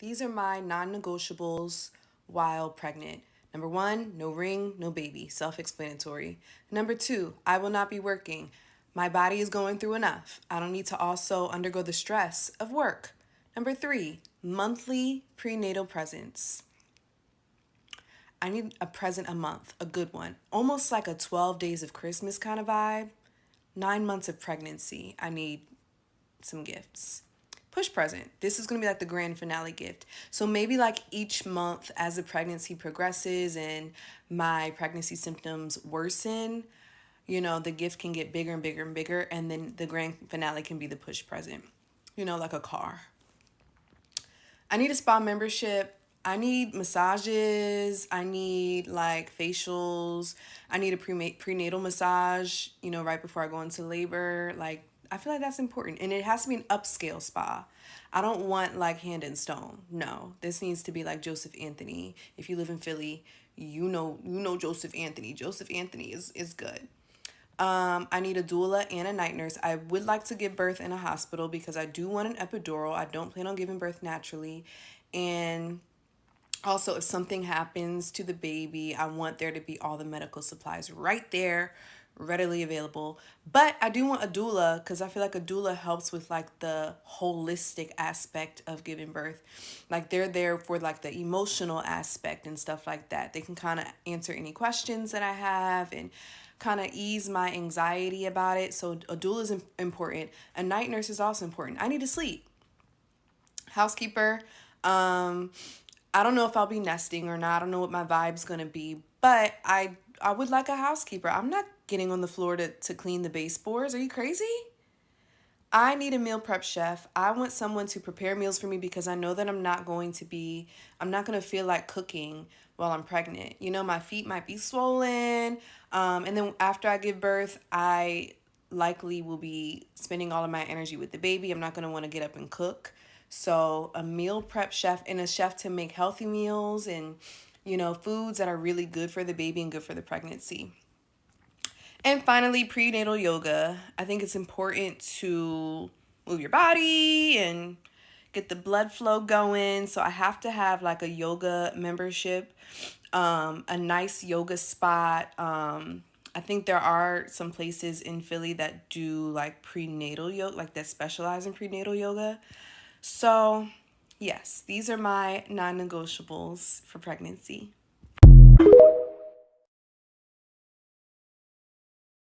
These are my non-negotiables while pregnant. Number one, no ring, no baby. Self-explanatory. Number two, I will not be working. My body is going through enough. I don't need to also undergo the stress of work. Number three, monthly prenatal presents. I need a present a month, a good one. Almost like a 12 days of Christmas kind of vibe. 9 months of pregnancy. I need some gifts. Push present. This is going to be like the grand finale gift. So maybe like each month as the pregnancy progresses and my pregnancy symptoms worsen, the gift can get bigger and bigger and bigger. And then the grand finale can be the push present, like a car. I need a spa membership. I need massages. I need like facials. I need a prenatal massage, right before I go into labor. Like, I feel like that's important. And it has to be an upscale spa. I don't want like Hand and Stone. No, this needs to be like Joseph Anthony. If you live in Philly, you know Joseph Anthony. Joseph Anthony is good. I need a doula and a night nurse. I would like to give birth in a hospital because I do want an epidural. I don't plan on giving birth naturally. And also, if something happens to the baby, I want there to be all the medical supplies right there, readily available. But I do want a doula because I feel like a doula helps with like the holistic aspect of giving birth. Like they're there for like the emotional aspect and stuff like that. They can kind of answer any questions that I have and kind of ease my anxiety about it. So a doula is important. A night nurse is also important. I need to sleep. Housekeeper. I don't know if I'll be nesting or not. I don't know what my vibe's going to be, but I would like a housekeeper. I'm not getting on the floor to clean the baseboards. Are you crazy? I need a meal prep chef. I want someone to prepare meals for me because I know that I'm not going to feel like cooking while I'm pregnant. My feet might be swollen. And then after I give birth, I likely will be spending all of my energy with the baby. I'm not going to want to get up and cook. So a meal prep chef and a chef to make healthy meals and, foods that are really good for the baby and good for the pregnancy. And finally, prenatal yoga. I think it's important to move your body and get the blood flow going. So I have to have like a yoga membership, a nice yoga spot. I think there are some places in Philly that do like prenatal yoga, like that specialize in prenatal yoga. So, yes, these are my non-negotiables for pregnancy.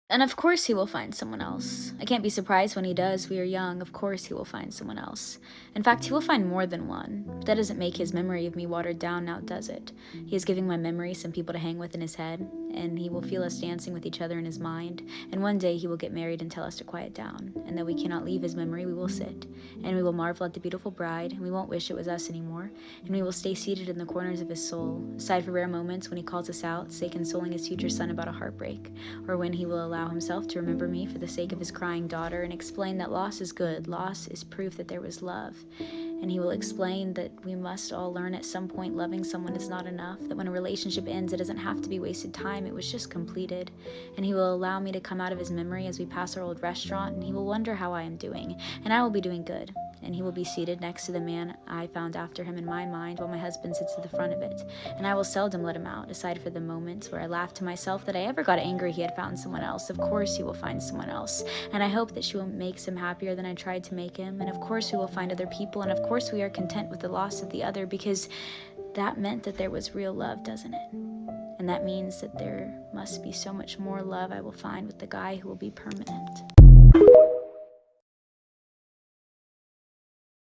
And of course he will find someone else. I can't be surprised when he does. We are young. Of course he will find someone else. In fact, he will find more than one. But that doesn't make his memory of me watered down now, does it? He is giving my memory some people to hang with in his head, and he will feel us dancing with each other in his mind. And one day he will get married and tell us to quiet down, and that we cannot leave his memory. We will sit, and we will marvel at the beautiful bride, and we won't wish it was us anymore. And we will stay seated in the corners of his soul, aside for rare moments when he calls us out, say consoling his future son about a heartbreak, or when he will allow himself to remember me for the sake of his crying daughter and explain that loss is good. Loss is proof that there was love. And he will explain that we must all learn at some point loving someone is not enough, that when a relationship ends, it doesn't have to be wasted time, it was just completed. And he will allow me to come out of his memory as we pass our old restaurant, and he will wonder how I am doing, and I will be doing good. And he will be seated next to the man I found after him in my mind while my husband sits at the front of it. And I will seldom let him out, aside for the moments where I laugh to myself that I ever got angry he had found someone else. Of course he will find someone else. And I hope that she will makes him happier than I tried to make him. And of course we will find other people. And of course we are content with the loss of the other, because that meant that there was real love, doesn't it? And that means that there must be so much more love I will find with the guy who will be permanent.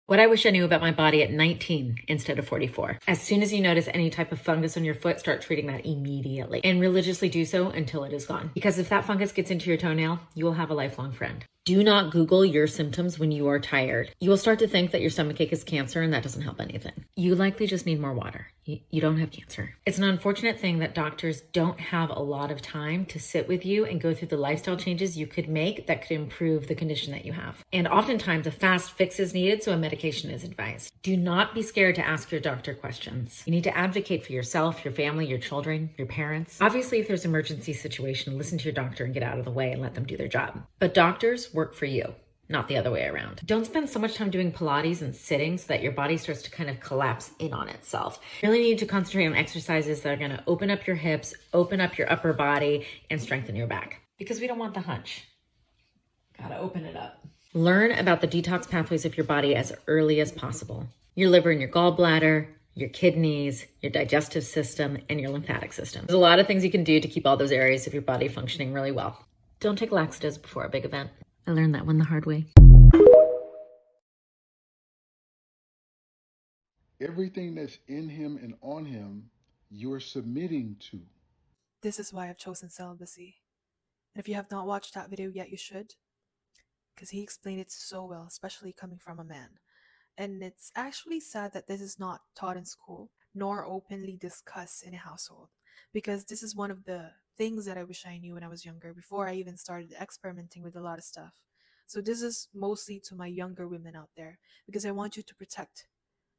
What I wish I knew about my body at 19 instead of 44. As soon as you notice any type of fungus on your foot, start treating that immediately and religiously do so until it is gone. Because if that fungus gets into your toenail, you will have a lifelong friend. Do not Google your symptoms when you are tired. You will start to think that your stomachache is cancer, and that doesn't help anything. You likely just need more water. You don't have cancer. It's an unfortunate thing that doctors don't have a lot of time to sit with you and go through the lifestyle changes you could make that could improve the condition that you have. And oftentimes a fast fix is needed, so a medication is advised. Do not be scared to ask your doctor questions. You need to advocate for yourself, your family, your children, your parents. Obviously, if there's an emergency situation, listen to your doctor and get out of the way and let them do their job. But doctors work for you, not the other way around. Don't spend so much time doing Pilates and sitting so that your body starts to kind of collapse in on itself. You really need to concentrate on exercises that are going to open up your hips, open up your upper body, and strengthen your back. Because we don't want the hunch. Gotta open it up. Learn about the detox pathways of your body as early as possible. Your liver and your gallbladder, your kidneys, your digestive system, and your lymphatic system. There's a lot of things you can do to keep all those areas of your body functioning really well. Don't take laxatives before a big event. I learned that one the hard way. Everything that's in him and on him, you're submitting to. This is why I've chosen celibacy. And if you have not watched that video yet, you should. Because he explained it so well, especially coming from a man. And it's actually sad that this is not taught in school, nor openly discussed in a household. Because this is one of the things that I wish I knew when I was younger, before I even started experimenting with a lot of stuff. So this is mostly to my younger women out there, because I want you to protect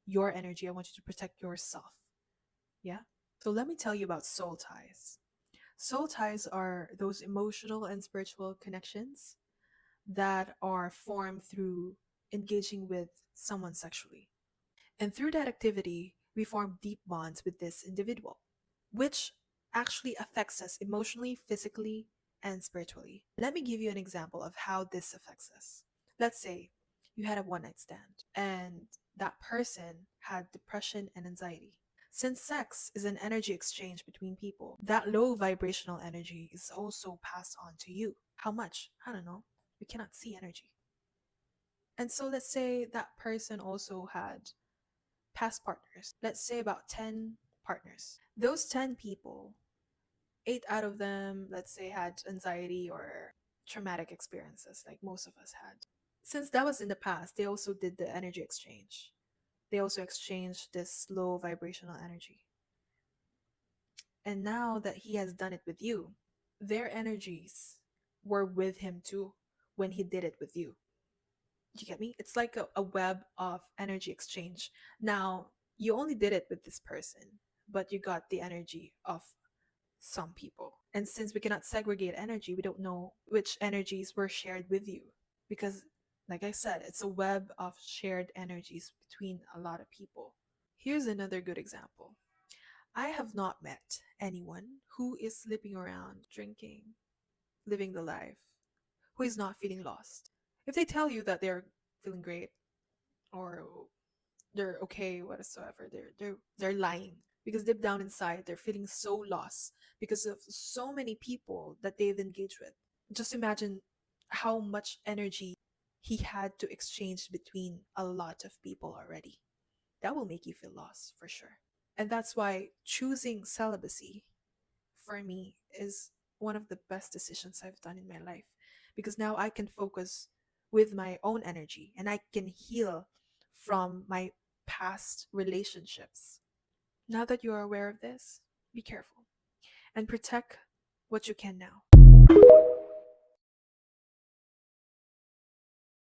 your energy. I want you to protect yourself. Yeah? So let me tell you about soul ties. Soul ties are those emotional and spiritual connections that are formed through engaging with someone sexually. And through that activity, we form deep bonds with this individual, which actually affects us emotionally, physically, and spiritually. Let me give you an example of how this affects us. Let's say you had a one night stand and that person had depression and anxiety. Since sex is an energy exchange between people, that low vibrational energy is also passed on to you. How much? I don't know. We cannot see energy. And so let's say that person also had past partners. Let's say about 10 partners. Those 10 people, 8 out of them, let's say, had anxiety or traumatic experiences like most of us had. Since that was in the past, they also did the energy exchange. They also exchanged this low vibrational energy. And now that he has done it with you, their energies were with him too when he did it with you. You get me? It's like a web of energy exchange. Now, you only did it with this person, but you got the energy of some people. And since we cannot segregate energy, we don't know which energies were shared with you. Because, like I said, it's a web of shared energies between a lot of people. Here's another good example. I have not met anyone who is sleeping around, drinking, living the life, who is not feeling lost. If they tell you that they're feeling great or they're okay whatsoever, they're lying, because deep down inside they're feeling so lost because of so many people that they've engaged with. Just imagine how much energy he had to exchange between a lot of people already. That will make you feel lost for sure. And that's why choosing celibacy for me is one of the best decisions I've done in my life, because now I can focus with my own energy and I can heal from my past relationships. Now that you are aware of this, be careful and protect what you can now.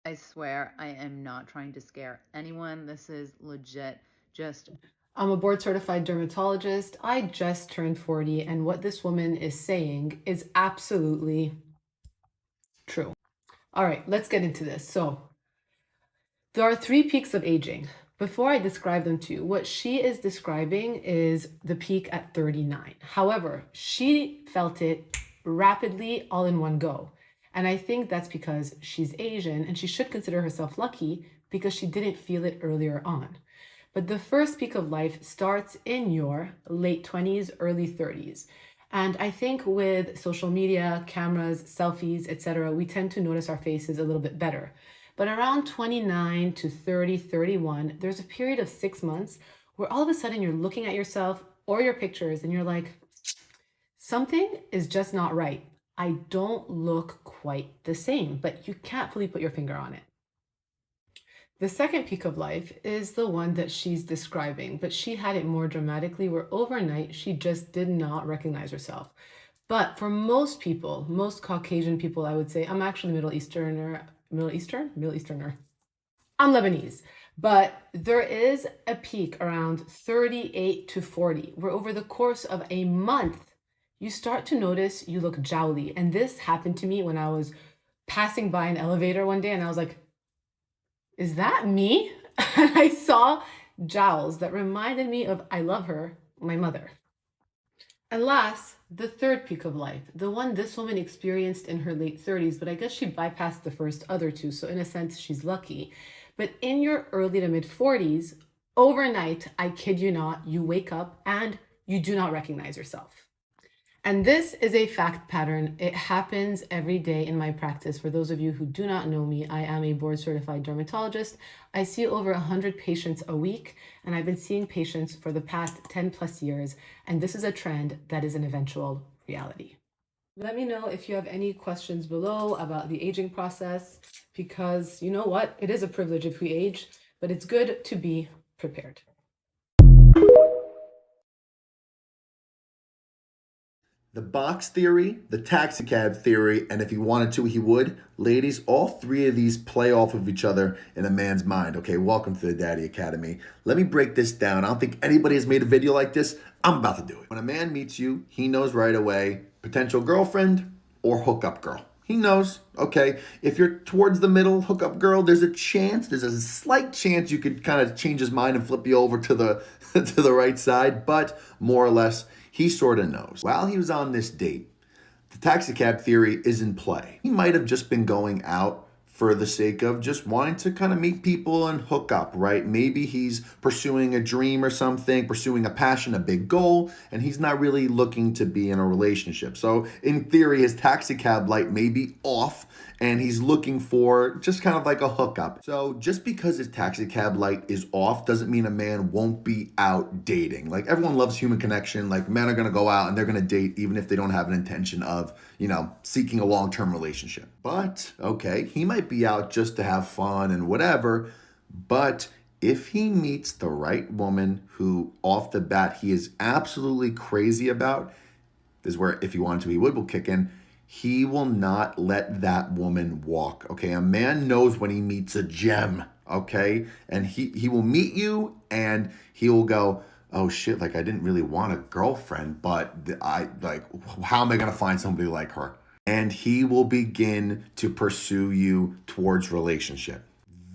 I swear I am not trying to scare anyone. This is legit just. I'm a board certified dermatologist. I just turned 40, and what this woman is saying is absolutely true. All right, let's get into this. So, there are 3 peaks of aging. Before I describe them to you, what she is describing is the peak at 39. However, she felt it rapidly all in one go. And I think that's because she's Asian and she should consider herself lucky because she didn't feel it earlier on. But the first peak of life starts in your late 20s, early 30s. And I think with social media, cameras, selfies, etc., we tend to notice our faces a little bit better. But around 29 to 30, 31, there's a period of 6 months where all of a sudden you're looking at yourself or your pictures and you're like, something is just not right. I don't look quite the same, but you can't fully put your finger on it. The second peak of life is the one that she's describing, but she had it more dramatically where overnight she just did not recognize herself. But for most people, most Caucasian people, I would say, I'm actually Middle Easterner. I'm Lebanese, but there is a peak around 38 to 40, where over the course of a month, you start to notice you look jowly. And this happened to me when I was passing by an elevator one day and I was like, is that me? And I saw jowls that reminded me of I love her, my mother. And last, the third peak of life, the one this woman experienced in her late 30s, but I guess she bypassed the first other two, so in a sense, she's lucky. But in your early to mid 40s, overnight, I kid you not, you wake up and you do not recognize yourself. And this is a fact pattern. It happens every day in my practice. For those of you who do not know me, I am a board certified dermatologist. I see over 100 patients a week, and I've been seeing patients for the past 10 plus years. And this is a trend that is an eventual reality. Let me know if you have any questions below about the aging process, because you know what? It is a privilege if we age, but it's good to be prepared. The box theory, the taxicab theory, and if he wanted to, he would. Ladies, all three of these play off of each other in a man's mind. Okay, welcome to the Daddy Academy. Let me break this down. I don't think anybody has made a video like this. I'm about to do it. When a man meets you, he knows right away, potential girlfriend or hookup girl. He knows, okay, if you're towards the middle, hookup girl, there's a slight chance you could kind of change his mind and flip you over to the to the right side, but more or less, he sort of knows. While he was on this date, the taxicab theory is in play. He might have just been going out for the sake of just wanting to kind of meet people and hook up, right? Maybe he's pursuing a dream or something, pursuing a passion, a big goal, and he's not really looking to be in a relationship. So in theory, his taxicab light may be off and he's looking for just kind of like a hookup. So just because his taxicab light is off doesn't mean a man won't be out dating. Like, everyone loves human connection. Like, men are gonna go out and they're gonna date even if they don't have an intention of, seeking a long-term relationship. But, okay, he might be out just to have fun and whatever, but if he meets the right woman who off the bat he is absolutely crazy about, this is where if he wanted to, he will kick in. He will not let that woman walk, okay? A man knows when he meets a gem, okay? And he will meet you and he will go, oh shit, like I didn't really want a girlfriend, but how am I gonna find somebody like her? And he will begin to pursue you towards relationship.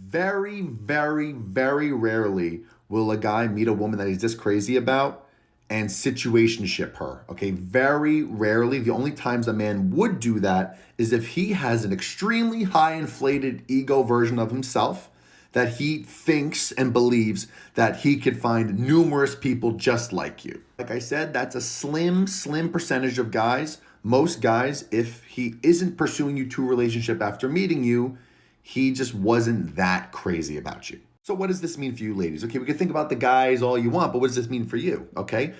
Very, very, very rarely will a guy meet a woman that he's just crazy about and situationship her, okay? Very rarely. The only times a man would do that is if he has an extremely high inflated ego version of himself that he thinks and believes that he could find numerous people just like you. Like I said, that's a slim percentage of guys. Most guys, if he isn't pursuing you to a relationship after meeting you, he just wasn't that crazy about you. So what does this mean for you ladies? Okay, we can think about the guys all you want, but what does this mean for you? Okay,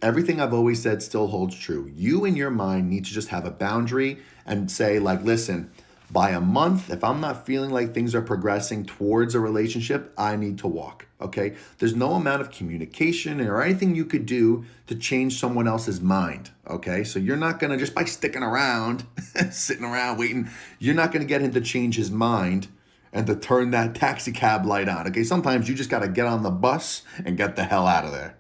everything I've always said still holds true. You in your mind need to just have a boundary and say, like, listen, by a month, if I'm not feeling like things are progressing towards a relationship, I need to walk, okay? There's no amount of communication or anything you could do to change someone else's mind, okay? So you're not gonna, just by sticking around, sitting around waiting, you're not gonna get him to change his mind and to turn that taxi cab light on, okay? Sometimes you just gotta get on the bus and get the hell out of there.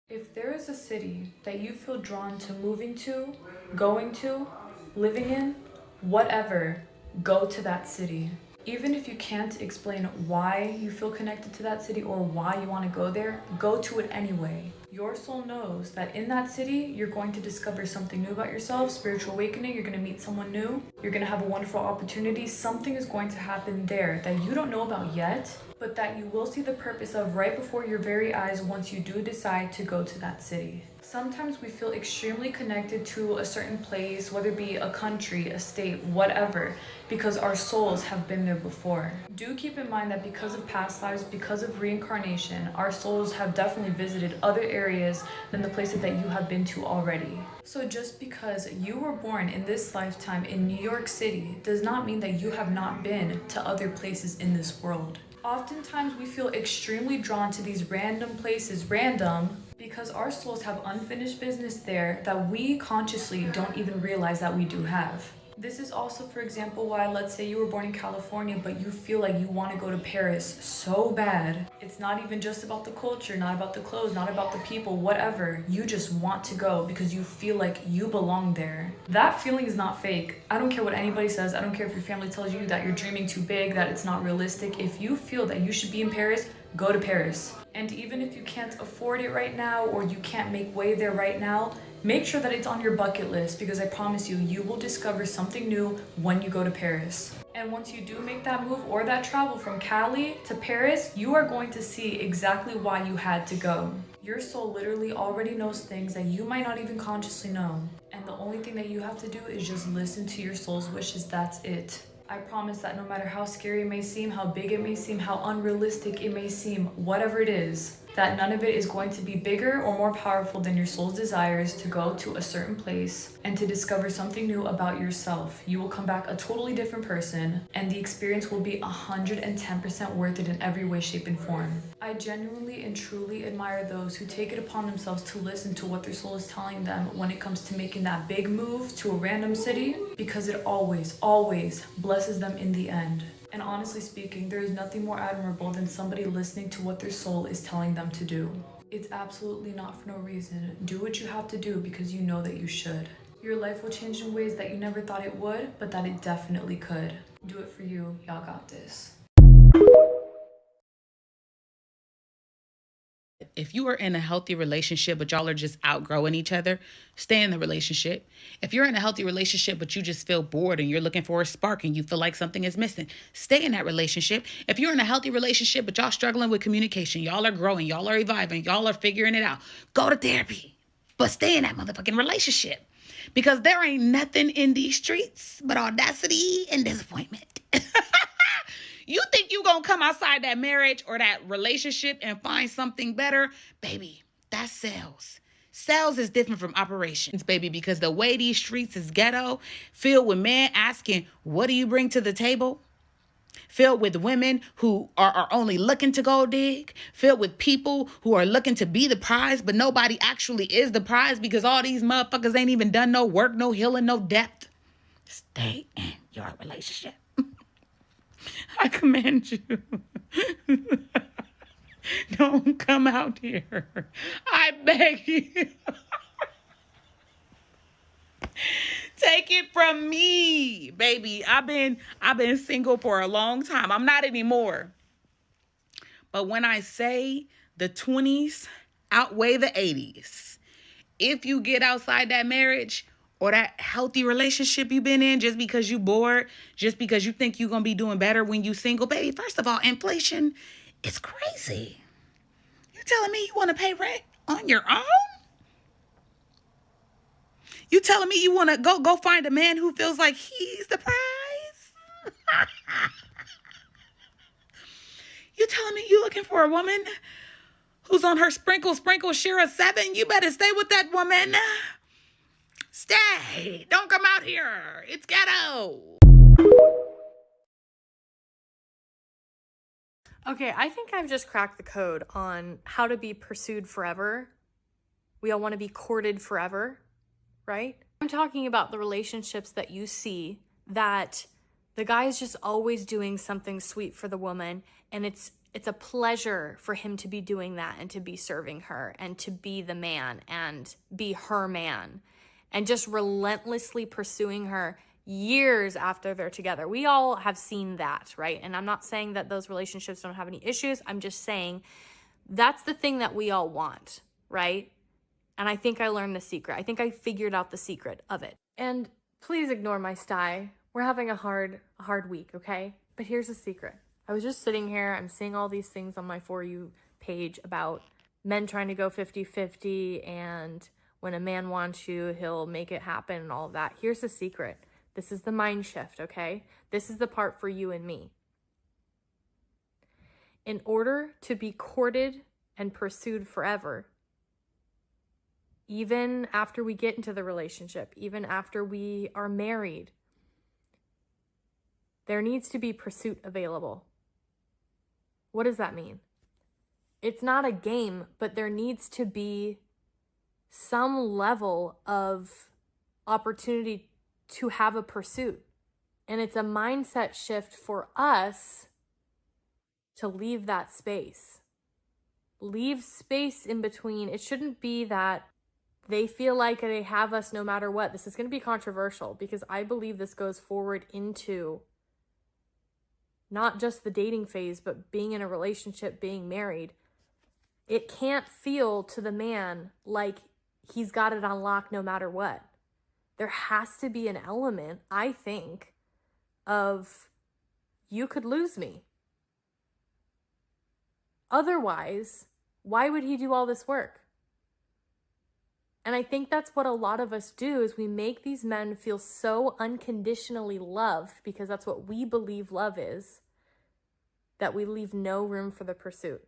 If there is a city that you feel drawn to moving to, going to, living in, whatever, go to that city. Even if you can't explain why you feel connected to that city or why you want to go to it anyway. Your soul knows that in that city, you're going to discover something new about yourself, spiritual awakening, you're going to meet someone new, you're going to have a wonderful opportunity, something is going to happen there that you don't know about yet, but that you will see the purpose of right before your very eyes once you do decide to go to that city. Sometimes we feel extremely connected to a certain place, whether it be a country, a state, whatever, because our souls have been there before. Do keep in mind that because of past lives, because of reincarnation, our souls have definitely visited other areas than the places that you have been to already. So just because you were born in this lifetime in New York City does not mean that you have not been to other places in this world. Oftentimes we feel extremely drawn to these random places, because our souls have unfinished business there that we consciously don't even realize that we do have. This is also, for example, why let's say you were born in California, but you feel like you want to go to Paris so bad. It's not even just about the culture, not about the clothes, not about the people, whatever. You just want to go because you feel like you belong there. That feeling is not fake. I don't care what anybody says. I don't care if your family tells you that you're dreaming too big, that it's not realistic. If you feel that you should be in Paris, go to Paris. And even if you can't afford it right now or you can't make way there right now, make sure that it's on your bucket list, because I promise you, you will discover something new when you go to Paris. And once you do make that move or that travel from Cali to Paris, you are going to see exactly why you had to go. Your soul literally already knows things that you might not even consciously know. And the only thing that you have to do is just listen to your soul's wishes. That's it. I promise that no matter how scary it may seem, how big it may seem, how unrealistic it may seem, whatever it is, that none of it is going to be bigger or more powerful than your soul's desires to go to a certain place and to discover something new about yourself. You will come back a totally different person, and the experience will be 110% worth it in every way, shape, and form. I genuinely and truly admire those who take it upon themselves to listen to what their soul is telling them when it comes to making that big move to a random city, because it always, always blesses them in the end. And honestly speaking, there is nothing more admirable than somebody listening to what their soul is telling them to do. It's absolutely not for no reason. Do what you have to do because you know that you should. Your life will change in ways that you never thought it would, but that it definitely could. Do it for you. Y'all got this. If you are in a healthy relationship, but y'all are just outgrowing each other, stay in the relationship. If you're in a healthy relationship, but you just feel bored and you're looking for a spark and you feel like something is missing, stay in that relationship. If you're in a healthy relationship, but y'all struggling with communication, y'all are growing, y'all are evolving, y'all are figuring it out, go to therapy, but stay in that motherfucking relationship. Because there ain't nothing in these streets but audacity and disappointment. You think you gonna come outside that marriage or that relationship and find something better? Baby, that's sales. Sales is different from operations, baby, because the way these streets is ghetto, filled with men asking, what do you bring to the table? Filled with women who are only looking to go dig. Filled with people who are looking to be the prize, but nobody actually is the prize because all these motherfuckers ain't even done no work, no healing, no depth. Stay in your relationship. I commend you. Don't come out here. I beg you. Take it from me, baby. I've been single for a long time. I'm not anymore. But when I say the 20s outweigh the 80s, if you get outside that marriage or that healthy relationship you've been in just because you bored, just because you think you're going to be doing better when you single, baby, first of all, inflation is crazy. You telling me you want to pay rent on your own? You telling me you want to go find a man who feels like he's the prize? You telling me you looking for a woman who's on her sprinkle Shira 7? You better stay with that woman. Stay. Don't come out here. It's ghetto. Okay, I think I've just cracked the code on how to be pursued forever. We all want to be courted forever, right? I'm talking about the relationships that you see that the guy is just always doing something sweet for the woman, and it's a pleasure for him to be doing that and to be serving her and to be the man and be her man and just relentlessly pursuing her years after they're together. We all have seen that, right? And I'm not saying that those relationships don't have any issues. I'm just saying that's the thing that we all want, right? And I think I learned the secret. I think I figured out the secret of it. And please ignore my sty. We're having a hard week, okay? But here's the secret. I was just sitting here. I'm seeing all these things on my For You page about men trying to go 50-50, and when a man wants you, he'll make it happen and all of that. Here's the secret. This is the mind shift, okay? This is the part for you and me. In order to be courted and pursued forever, even after we get into the relationship, even after we are married, there needs to be pursuit available. What does that mean? It's not a game, but there needs to be some level of opportunity to have a pursuit. And it's a mindset shift for us to leave that space. Leave space in between. It shouldn't be that they feel like they have us no matter what. This is going to be controversial because I believe this goes forward into not just the dating phase, but being in a relationship, being married. It can't feel to the man like he's got it on lock no matter what. There has to be an element, I think, of you could lose me. Otherwise, why would he do all this work? And I think that's what a lot of us do, is we make these men feel so unconditionally loved, because that's what we believe love is, that we leave no room for the pursuit.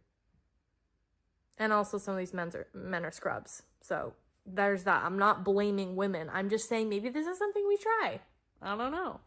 And also some of these men are scrubs. So there's that. I'm not blaming women. I'm just saying maybe this is something we try. I don't know.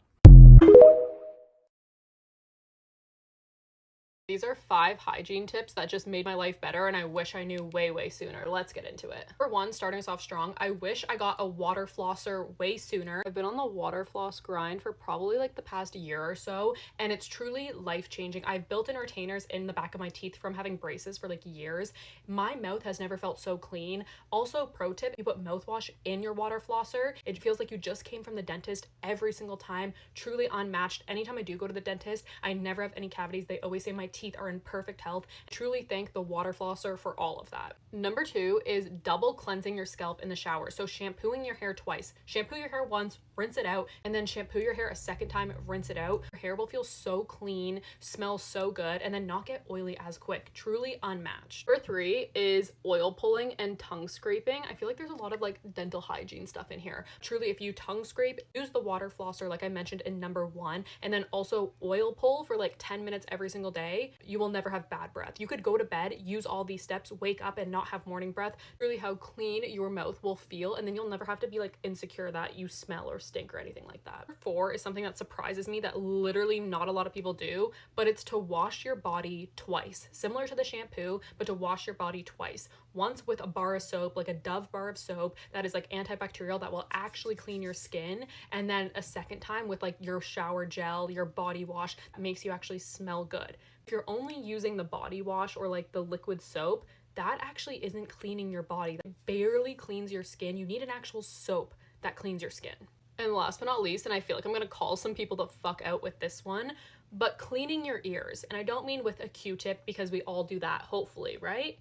These are 5 hygiene tips that just made my life better, and I wish I knew way sooner. Let's get into it. Number 1, starting us off strong, I wish I got a water flosser way sooner. I've been on the water floss grind for probably like the past year or so, and it's truly life-changing. I've built-in retainers in the back of my teeth from having braces for like years. My mouth has never felt so clean. Also, pro tip, you put mouthwash in your water flosser. It feels like you just came from the dentist every single time. Truly unmatched. Anytime I do go to the dentist, I never have any cavities. They always say my teeth are in perfect health. Truly thank the water flosser for all of that. Number 2 is double cleansing your scalp in the shower. So shampooing your hair twice. Shampoo your hair once, rinse it out, and then shampoo your hair a second time, rinse it out. Your hair will feel so clean, smell so good, and then not get oily as quick. Truly unmatched. Number 3 is oil pulling and tongue scraping. I feel like there's a lot of like dental hygiene stuff in here. Truly, if you tongue scrape, use the water flosser like I mentioned in number 1, and then also oil pull for like 10 minutes every single day. You will never have bad breath. You could go to bed, use all these steps, wake up and not have morning breath. Really how clean your mouth will feel, and then you'll never have to be like insecure that you smell or stink or anything like that. Number 4 is something that surprises me that literally not a lot of people do, but it's to wash your body twice. Similar to the shampoo, but to wash your body twice. Once with a bar of soap, like a Dove bar of soap that is like antibacterial that will actually clean your skin, and then a second time with like your shower gel, your body wash that makes you actually smell good. If you're only using the body wash or like the liquid soap, that actually isn't cleaning your body. That barely cleans your skin. You need an actual soap that cleans your skin. And last but not least, and I feel like I'm gonna call some people the fuck out with this one, but cleaning your ears. And I don't mean with a Q-tip, because we all do that, hopefully, right?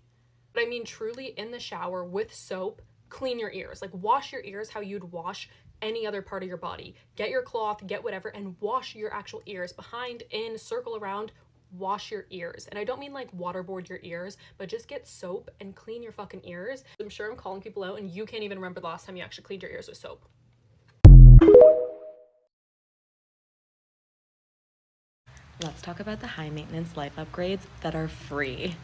But I mean truly in the shower with soap, clean your ears. Like wash your ears how you'd wash any other part of your body. Get your cloth, get whatever, and wash your actual ears. Behind, in, circle around, wash your ears. And I don't mean like waterboard your ears, but just get soap and clean your fucking ears. I'm sure I'm calling people out and you can't even remember the last time you actually cleaned your ears with soap. Let's talk about the high maintenance life upgrades that are free.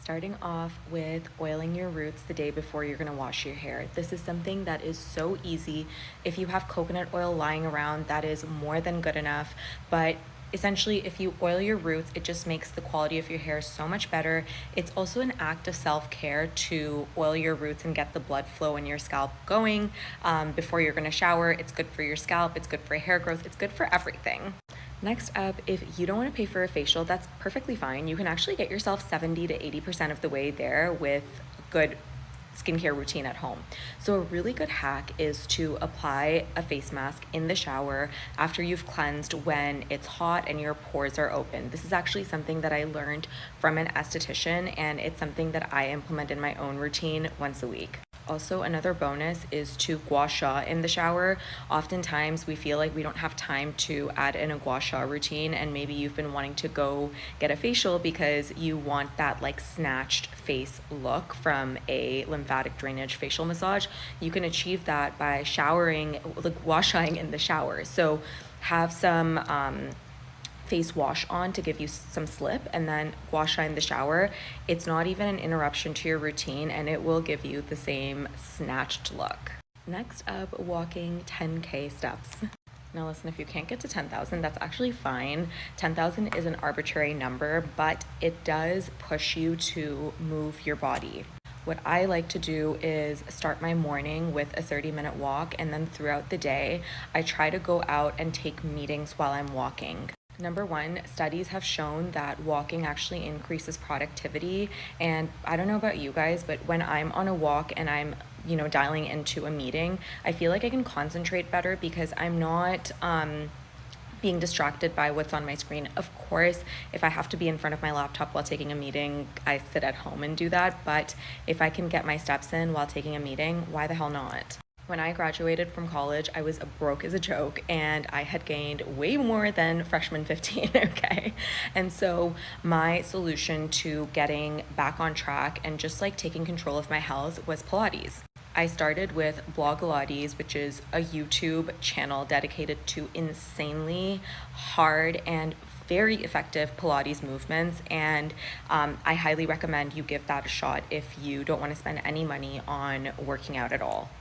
Starting off with oiling your roots the day before you're gonna wash your hair. This is something that is so easy. If you have coconut oil lying around, that is more than good enough. But essentially, if you oil your roots, it just makes the quality of your hair so much better. It's also an act of self-care to oil your roots and get the blood flow in your scalp going before you're gonna shower. It's good for your scalp, it's good for hair growth, it's good for everything. Next up, if you don't want to pay for a facial, that's perfectly fine. You can actually get yourself 70 to 80% of the way there with a good skincare routine at home. So a really good hack is to apply a face mask in the shower after you've cleansed when it's hot and your pores are open. This is actually something that I learned from an esthetician, and it's something that I implement in my own routine once a week. Also, another bonus is to gua sha in the shower. Oftentimes we feel like we don't have time to add in a gua sha routine, and maybe you've been wanting to go get a facial because you want that like snatched face look from a lymphatic drainage facial massage. You can achieve that by showering, like gua shaing in the shower. So have some face wash on to give you some slip, and then gua sha in the shower. It's not even an interruption to your routine, and it will give you the same snatched look. Next up, walking 10K steps. Now listen, if you can't get to 10,000, that's actually fine. 10,000 is an arbitrary number, but it does push you to move your body. What I like to do is start my morning with a 30-minute walk, and then throughout the day, I try to go out and take meetings while I'm walking. Number one, studies have shown that walking actually increases productivity. And I don't know about you guys, but when I'm on a walk and I'm dialing into a meeting, I feel like I can concentrate better because I'm not being distracted by what's on my screen. Of course, if I have to be in front of my laptop while taking a meeting, I sit at home and do that. But if I can get my steps in while taking a meeting, why the hell not? When I graduated from college, I was broke as a joke and I had gained way more than freshman 15, okay? And so my solution to getting back on track and just like taking control of my health was Pilates. I started with Blogilates, which is a YouTube channel dedicated to insanely hard and very effective Pilates movements, and I highly recommend you give that a shot if you don't want to spend any money on working out at all.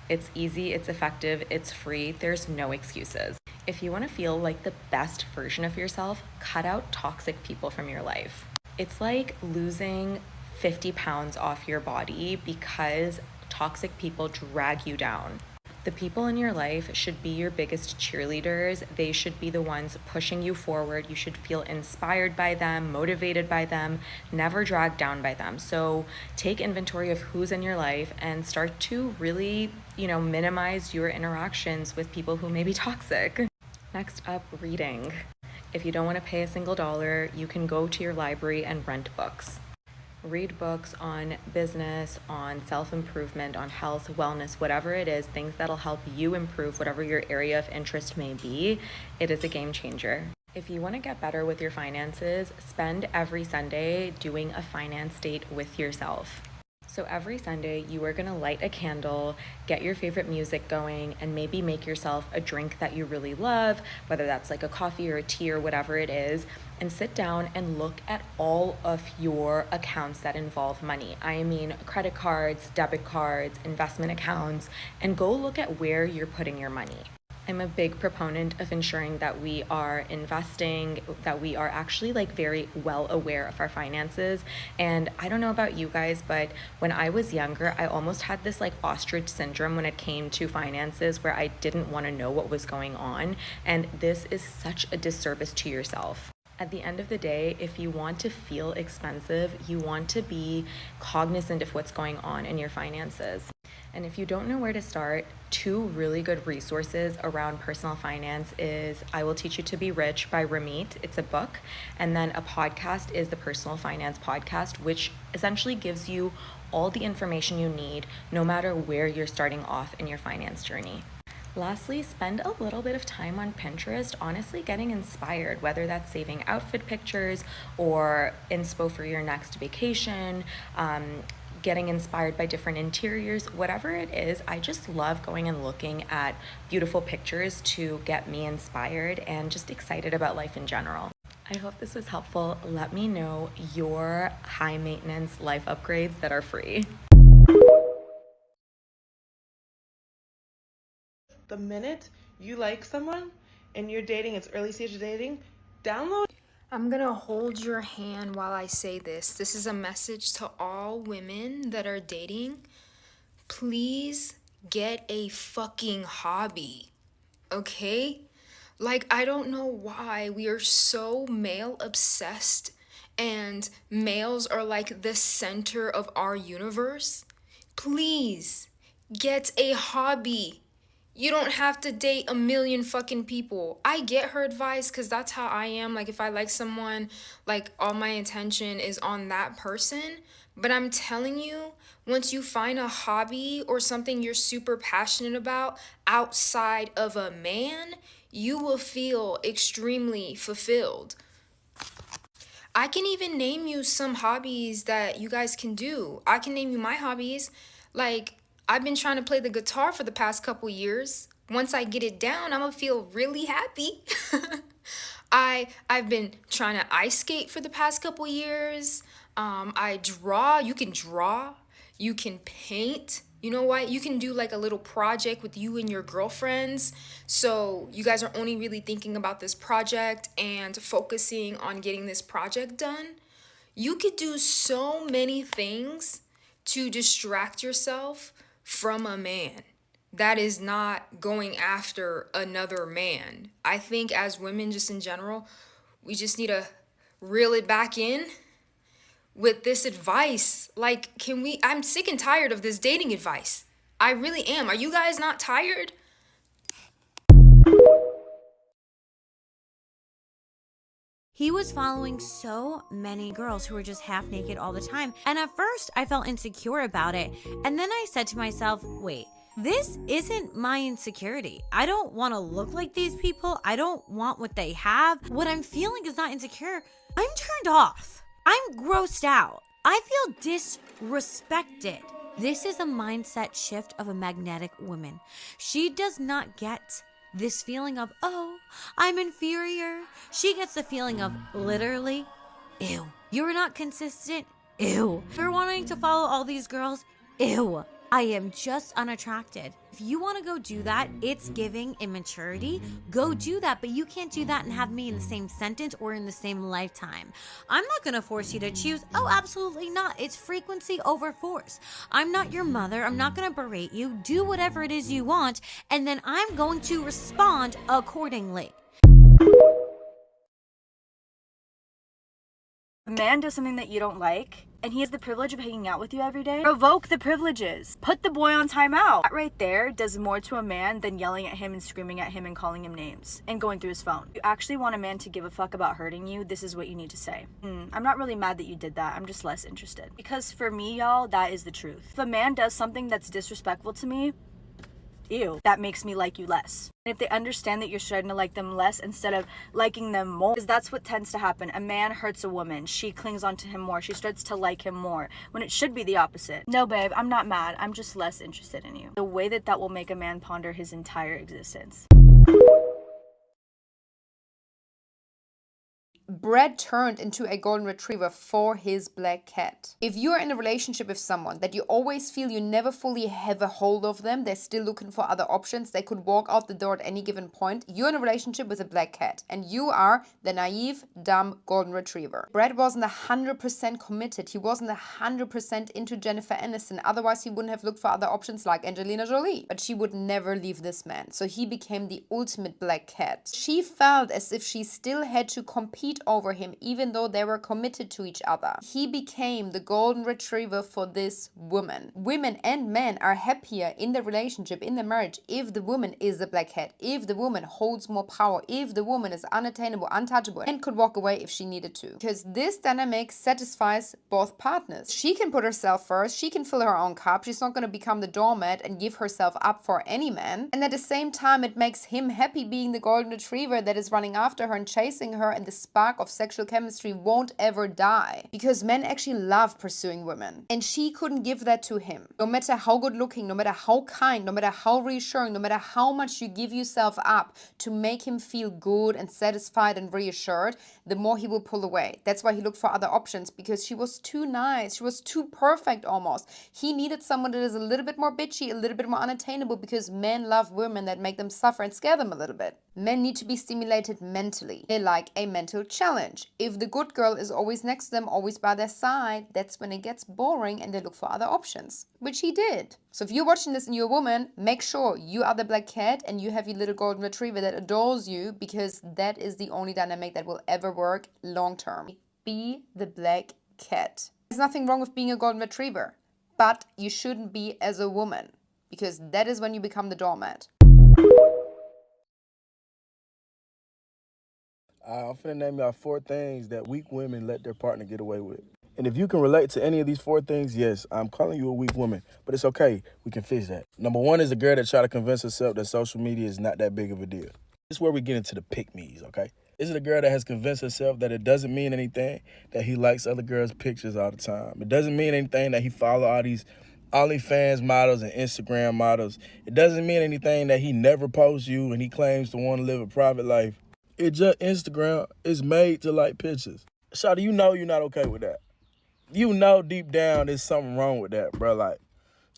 It's easy, it's effective, it's free, there's no excuses. If you want to feel like the best version of yourself, cut out toxic people from your life. It's like losing 50 pounds off your body because toxic people drag you down. The people in your life should be your biggest cheerleaders. They should be the ones pushing you forward. You should feel inspired by them, motivated by them, never dragged down by them. So take inventory of who's in your life and start to really, minimize your interactions with people who may be toxic. Next up, reading. If you don't want to pay a single dollar, you can go to your library and rent books. Read books on business, on self-improvement, on health, wellness, whatever it is, things that'll help you improve whatever your area of interest may be. It is a game changer. If you want to get better with your finances, spend every Sunday doing a finance date with yourself. So every Sunday, you are going to light a candle, get your favorite music going, and maybe make yourself a drink that you really love, whether that's like a coffee or a tea or whatever it is, and sit down and look at all of your accounts that involve money. I mean, credit cards, debit cards, investment accounts, and go look at where you're putting your money. I'm a big proponent of ensuring that we are investing, that we are actually very well aware of our finances. And I don't know about you guys, but when I was younger, I almost had this ostrich syndrome when it came to finances where I didn't want to know what was going on. And this is such a disservice to yourself. At the end of the day, if you want to feel expensive, you want to be cognizant of what's going on in your finances. And if you don't know where to start, two really good resources around personal finance is I Will Teach You to Be Rich by Ramit. It's a book. And then a podcast is the Personal Finance Podcast, which essentially gives you all the information you need no matter where you're starting off in your finance journey. Lastly, spend a little bit of time on Pinterest, honestly getting inspired, whether that's saving outfit pictures or inspo for your next vacation, getting inspired by different interiors, whatever it is. I just love going and looking at beautiful pictures to get me inspired and just excited about life in general. I hope this was helpful. Let me know your high maintenance life upgrades that are free. The minute you like someone and you're dating, it's early stage of dating, download. I'm gonna hold your hand while I say this. This is a message to all women that are dating. Please get a fucking hobby, okay? I don't know why we are so male obsessed and males are the center of our universe. Please get a hobby. You don't have to date a million fucking people. I get her advice because that's how I am. If I like someone, all my attention is on that person. But I'm telling you, once you find a hobby or something you're super passionate about outside of a man, you will feel extremely fulfilled. I can even name you some hobbies that you guys can do. I can name you my hobbies. I've been trying to play the guitar for the past couple years. Once I get it down, I'm gonna feel really happy. I've been trying to ice skate for the past couple years. I draw. You can draw. You can paint. You know what? You can do a little project with you and your girlfriends. So you guys are only really thinking about this project and focusing on getting this project done. You could do so many things to distract yourself from a man. That is not going after another man. I think as women, just in general, we just need to reel it back in with this advice. Like, I'm sick and tired of this dating advice. I really am. Are you guys not tired? He was following so many girls who were just half naked all the time. And at first, I felt insecure about it. And then I said to myself, wait, this isn't my insecurity. I don't want to look like these people. I don't want what they have. What I'm feeling is not insecure. I'm turned off. I'm grossed out. I feel disrespected. This is a mindset shift of a magnetic woman. She does not get this feeling of, oh, I'm inferior. She gets the feeling of literally, ew. You're not consistent, ew. You're wanting to follow all these girls, ew. I am just unattracted. If you want to go do that, it's giving immaturity. Go do that, but you can't do that and have me in the same sentence or in the same lifetime. I'm not going to force you to choose. Oh, absolutely not. It's frequency over force. I'm not your mother. I'm not going to berate you. Do whatever it is you want, and then I'm going to respond accordingly. A man does something that you don't like, and he has the privilege of hanging out with you every day. Revoke the privileges. Put the boy on timeout. That right there does more to a man than yelling at him and screaming at him and calling him names and going through his phone. If you actually want a man to give a fuck about hurting you, this is what you need to say. I'm not really mad that you did that. I'm just less interested. Because for me, y'all, that is the truth. If a man does something that's disrespectful to me, ew, that makes me like you less. And if they understand that you're starting to like them less instead of liking them more, because that's what tends to happen. A man hurts a woman. She clings onto him more. She starts to like him more, when it should be the opposite. No, babe, I'm not mad. I'm just less interested in you. The way that will make a man ponder his entire existence. Brad turned into a golden retriever for his black cat. If you're in a relationship with someone that you always feel you never fully have a hold of them, they're still looking for other options, they could walk out the door at any given point, you're in a relationship with a black cat and you are the naive, dumb golden retriever. Brad wasn't 100% committed. He wasn't 100% into Jennifer Aniston. Otherwise, he wouldn't have looked for other options like Angelina Jolie. But she would never leave this man. So he became the ultimate black cat. She felt as if she still had to compete over him even though they were committed to each other. He became the golden retriever for this woman. Women and men are happier in the relationship, in the marriage, if the woman is the black cat, if the woman holds more power, if the woman is unattainable, untouchable, and could walk away if she needed to. Because this dynamic satisfies both partners. She can put herself first, she can fill her own cup, she's not going to become the doormat and give herself up for any man. And at the same time, it makes him happy being the golden retriever that is running after her and chasing her, and the spark of sexual chemistry won't ever die. Because men actually love pursuing women. And she couldn't give that to him. No matter how good looking, no matter how kind, no matter how reassuring, no matter how much you give yourself up to make him feel good and satisfied and reassured, the more he will pull away. That's why he looked for other options, because she was too nice. She was too perfect almost. He needed someone that is a little bit more bitchy, a little bit more unattainable, because men love women that make them suffer and scare them a little bit. Men need to be stimulated mentally. They like a mental challenge. If the good girl is always next to them, always by their side, that's when it gets boring and they look for other options, which he did. So if you're watching this and you're a woman, make sure you are the black cat and you have your little golden retriever that adores you, because that is the only dynamic that will ever work long term. Be the black cat. There's nothing wrong with being a golden retriever, but you shouldn't be as a woman, because that is when you become the doormat. I'm finna name y'all 4 things that weak women let their partner get away with. And if you can relate to any of these 4 things, yes, I'm calling you a weak woman, but it's okay. We can fix that. Number 1 is a girl that try to convince herself that social media is not that big of a deal. This is where we get into the pick-me's, okay? This is a girl that has convinced herself that it doesn't mean anything that he likes other girls' pictures all the time. It doesn't mean anything that he follow all these OnlyFans models and Instagram models. It doesn't mean anything that he never posts you and he claims to want to live a private life. It just Instagram is made to like pictures. Shawty, you know you're not okay with that. You know deep down there's something wrong with that, bro. Like,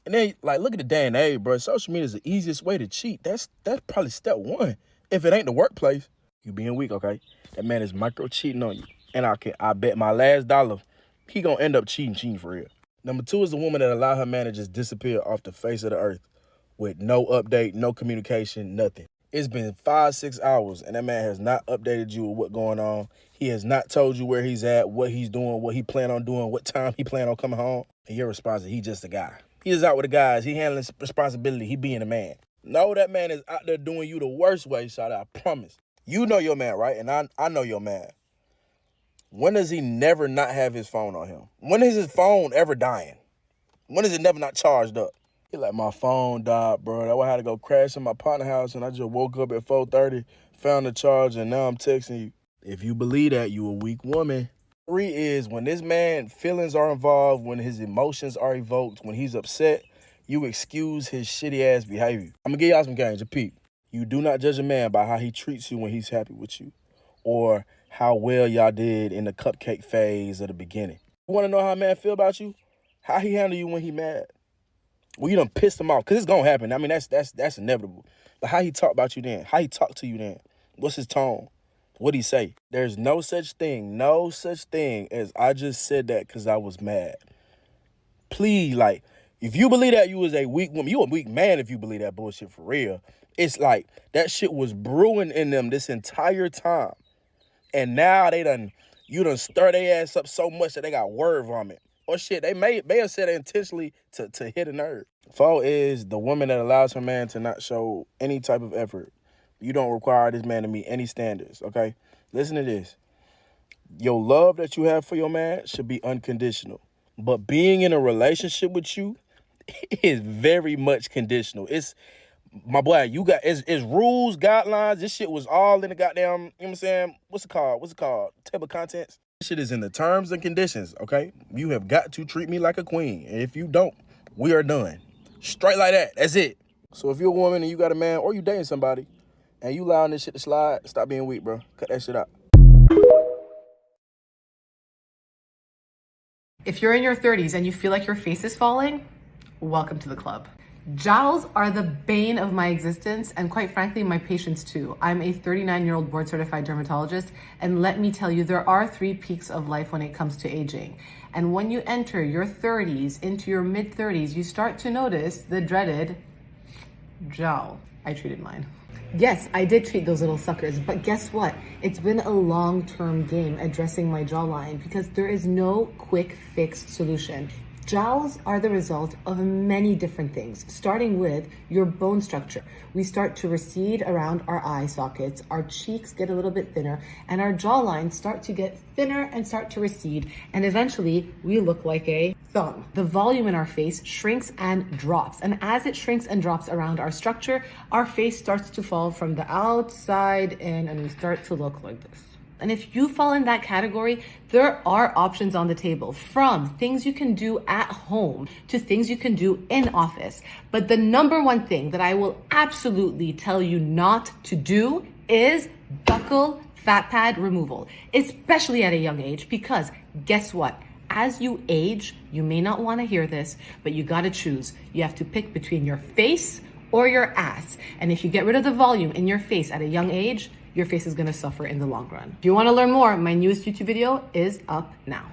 and then like look at the day and age, bro. Social media is the easiest way to cheat. That's probably step 1. If it ain't the workplace, you being weak, okay? That man is micro cheating on you. And I bet my last dollar, he gonna end up cheating for real. Number 2 is the woman that allow her man to just disappear off the face of the earth with no update, no communication, nothing. It's been 5-6 hours and that man has not updated you with what's going on. He has not told you where he's at, what he's doing, what he plan on doing, what time he plan on coming home. And your response is he just a guy. He is out with the guys. He handling responsibility. He being a man. No, that man is out there doing you the worst way, Shawty, I promise. You know your man, right? And I know your man. When does he never not have his phone on him? When is his phone ever dying? When is it never not charged up? He like, my phone died, bro. That's why I had to go crash in my partner house, and I just woke up at 4:30, found the charge, and now I'm texting you. If you believe that, you a weak woman. 3 is when this man feelings are involved, when his emotions are evoked, when he's upset, you excuse his shitty ass behavior. I'm gonna give y'all some games, a peep. You do not judge a man by how he treats you when he's happy with you, or how well y'all did in the cupcake phase of the beginning. You wanna know how a man feel about you? How he handle you when he mad. Well, you done pissed him off, because it's going to happen. I mean, that's inevitable. But how he talk about you then? How he talk to you then? What's his tone? What'd he say? There's no such thing as I just said that because I was mad. Please, like, if you believe that you was a weak woman, you a weak man if you believe that bullshit for real. It's like that shit was brewing in them this entire time. And now you done stir their ass up so much that they got word vomit. Or shit, they may have said it intentionally to hit a nerve. 4 is the woman that allows her man to not show any type of effort. You don't require this man to meet any standards, okay? Listen to this. Your love that you have for your man should be unconditional. But being in a relationship with you is very much conditional. It's, my boy, it's rules, guidelines. This shit was all in the goddamn, you know what I'm saying? What's it called? Table of contents. This shit is in the terms and conditions, okay? You have got to treat me like a queen. And if you don't, we are done. Straight like that. That's it. So if you're a woman and you got a man or you dating somebody and you allowing this shit to slide, stop being weak, bro. Cut that shit out. If you're in your 30s and you feel like your face is falling, welcome to the club. Jowls are the bane of my existence and quite frankly, my patients too. I'm a 39-year-old board certified dermatologist, and let me tell you, there are 3 peaks of life when it comes to aging. And when you enter your 30s into your mid-30s, you start to notice the dreaded jowl. I treated mine. Yes, I did treat those little suckers, but guess what? It's been a long-term game addressing my jawline because there is no quick fix solution. Jowls are the result of many different things, starting with your bone structure. We start to recede around our eye sockets, our cheeks get a little bit thinner, and our jawlines start to get thinner and start to recede, and eventually we look like a thumb. The volume in our face shrinks and drops, and as it shrinks and drops around our structure, our face starts to fall from the outside in, and we start to look like this. And if you fall in that category, there are options on the table, from things you can do at home to things you can do in office. But the number one thing that I will absolutely tell you not to do is buccal fat pad removal, especially at a young age, because guess what? As you age, you may not want to hear this, but you got to choose. You have to pick between your face or your ass. And if you get rid of the volume in your face at a young age, your face is going to suffer in the long run. If you want to learn more, my newest YouTube video is up now.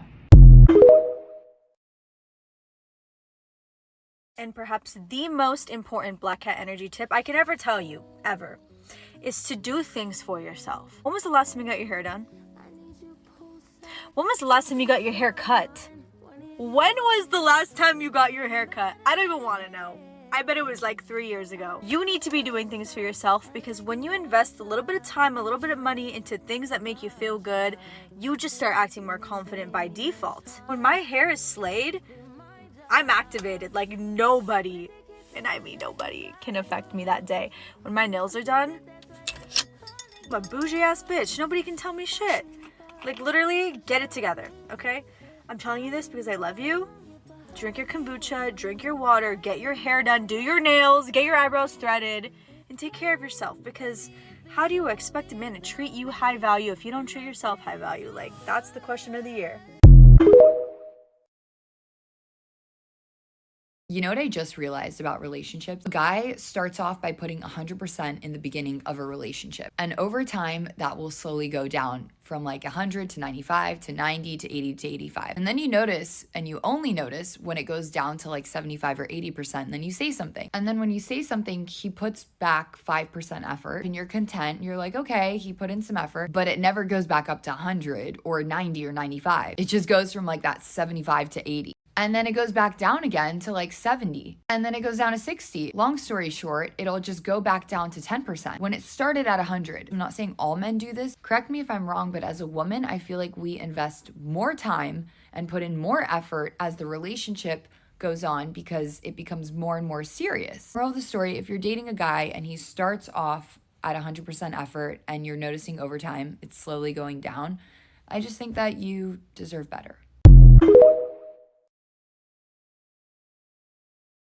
And perhaps the most important Black Cat energy tip I can ever tell you, ever, is to do things for yourself. When was the last time you got your hair done? When was the last time you got your hair cut? When was the last time you got your hair cut? I don't even want to know. I bet it was like 3 years ago. You need to be doing things for yourself, because when you invest a little bit of time, a little bit of money into things that make you feel good, you just start acting more confident by default. When my hair is slayed, I'm activated like nobody, and I mean nobody, can affect me that day. When my nails are done, I'm a bougie ass bitch. Nobody can tell me shit. Like literally, get it together, okay? I'm telling you this because I love you. Drink your kombucha, drink your water, get your hair done, do your nails, get your eyebrows threaded, and take care of yourself, because how do you expect a man to treat you high value if you don't treat yourself high value? Like, that's the question of the year. You know what I just realized about relationships? A guy starts off by putting 100% in the beginning of a relationship. And over time, that will slowly go down from like 100 to 95 to 90 to 80 to 85. And then you notice, and you only notice when it goes down to like 75 or 80%, and then you say something. And then when you say something, he puts back 5% effort and you're content. You're like, okay, he put in some effort, but it never goes back up to 100 or 90 or 95. It just goes from like that 75 to 80. And then it goes back down again to like 70. And then it goes down to 60. Long story short, it'll just go back down to 10%. When it started at 100, I'm not saying all men do this. Correct me if I'm wrong, but as a woman, I feel like we invest more time and put in more effort as the relationship goes on because it becomes more and more serious. Moral of the story, if you're dating a guy and he starts off at 100% effort and you're noticing over time it's slowly going down, I just think that you deserve better.